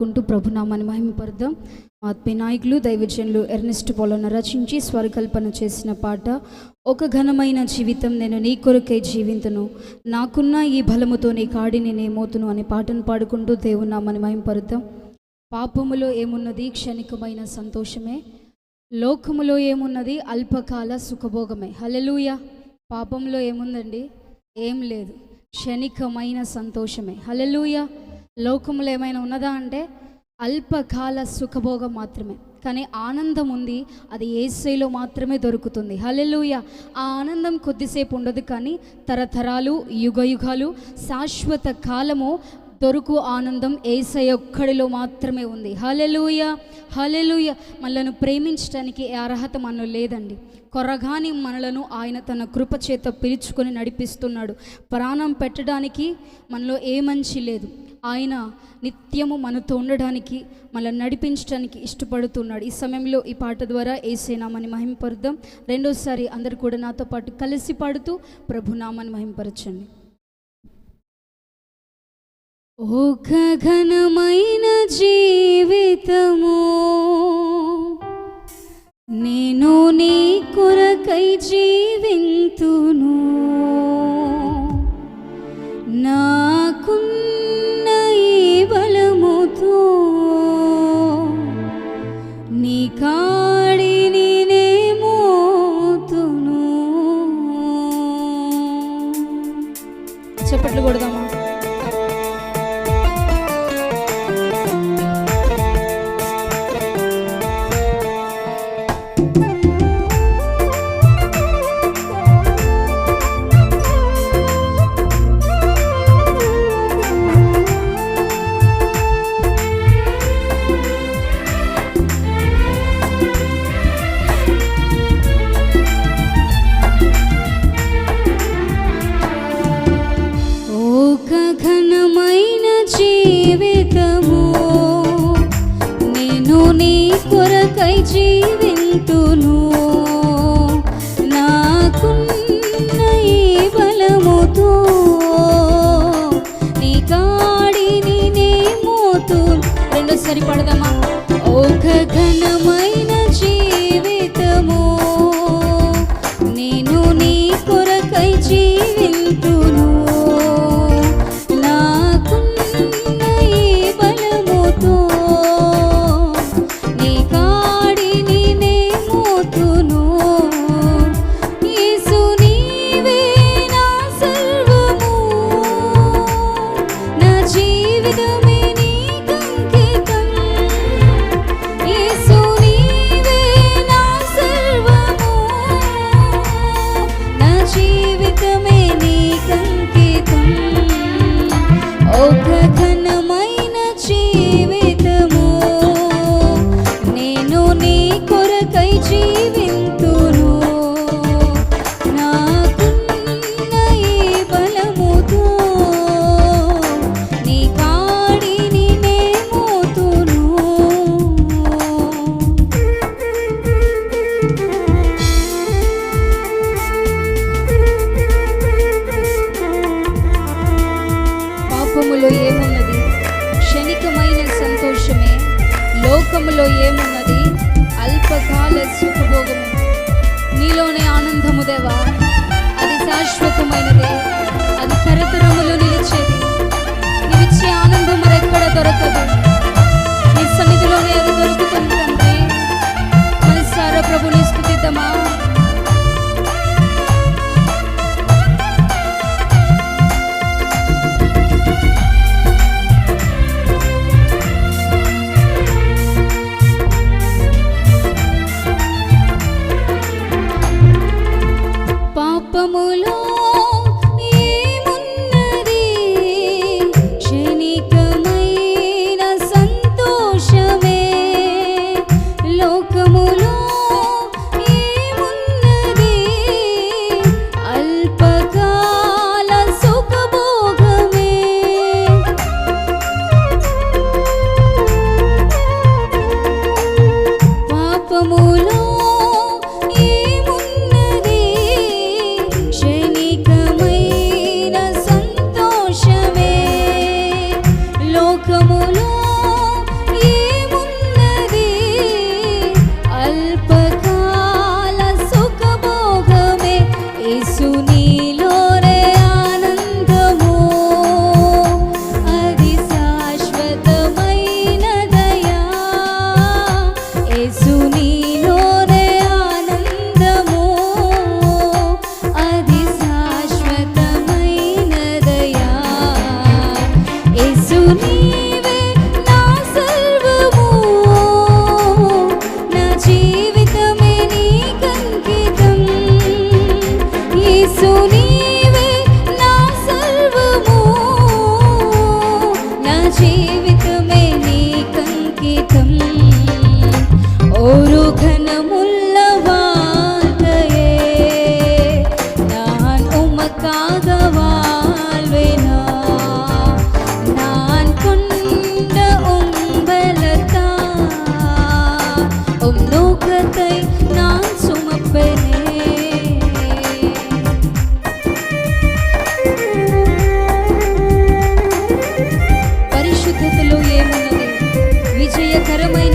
కుంటూ ప్రభునామాన్ని మహిమపరుద్దాం. ఆత్మీయ నాయకులు దైవజనులు ఎర్నెస్ట్ పోలన్న రచించి స్వరకల్పన చేసిన పాట ఒక ఘనమైన జీవితం నేను నీ కొరకై జీవింతును, నాకున్న ఈ బలముతో నీ కాడిని నేమోతును అనే పాటను పాడుకుంటూ దేవుని నామాన్ని మహిమపరుద్దాం. పాపములో ఏమున్నది? క్షణికమైన సంతోషమే. లోకములో ఏమున్నది? అల్పకాల సుఖభోగమే. హల్లెలూయా. పాపంలో ఏముందండి? ఏం లేదు, క్షణికమైన సంతోషమే. హల్లెలూయా. లోకంలో ఏమైనా ఉన్నదా అంటే అల్పకాల సుఖభోగం మాత్రమే. కానీ ఆనందం ఉంది, అది యేసయ్యలో మాత్రమే దొరుకుతుంది. హల్లెలూయా. ఆ ఆనందం కొద్దిసేపు ఉండదు, కానీ తరతరాలు, యుగయుగాలు, శాశ్వత కాలము దొరుకు ఆనందం యేసయ్య ఒక్కడిలో మాత్రమే ఉంది. హల్లెలూయా, హల్లెలూయా. మనలను ప్రేమించడానికి ఏ అర్హత మనలో లేదండి. కొరగాని మనలను ఆయన తన కృప చేత పిలుచుకొని నడిపిస్తున్నాడు. ప్రాణం పెట్టడానికి మనలో ఏ మంచి లేదు. ఆయన నిత్యము మనతో ఉండడానికి, మనల్ని నడిపించడానికి ఇష్టపడుతున్నాడు. ఈ సమయంలో ఈ పాట ద్వారా యేసయ్య నామాన్ని మహిమపరుద్దాం. రెండోసారి అందరు కూడా నాతో పాటు కలిసి పాడుతూ ప్రభు నామాన్ని మహిమపరచండి. ఒక ఘనమైన జీవితము నేను నీ కొరకై జీవింతును, నాకున్న ఈ బలముతో నీ కాడిని నేమోతును. చప్పట్లు కొడదామా? జీవింతును, నాకున్న ఈ బలముతో నీ కాడిని నేమోతును. రెండోసారి పడదామా? ఒక ఘనమైన జీవితము నేను నీ కొరకై జీవింతును, నాకున్న ఈ బలముతో ఏమున్నది? క్షణికమైన సంతోషమే. లోకములో ఏమున్నది? అల్పకాల సుఖభోగమే. నీలోనే ఆనందము దేవా, అది శాశ్వతమైనదే, అది తరతరములు నిలిచేది. నీవిచ్చే ఆనందం మరెక్కడ దొరకదు. నీ సన్నిధిలోనే అది దొరుకుతుంది తండ్రి. మనసారా ప్రభుని స్తుతిద్దామా? ఆరోగ్యకరమైన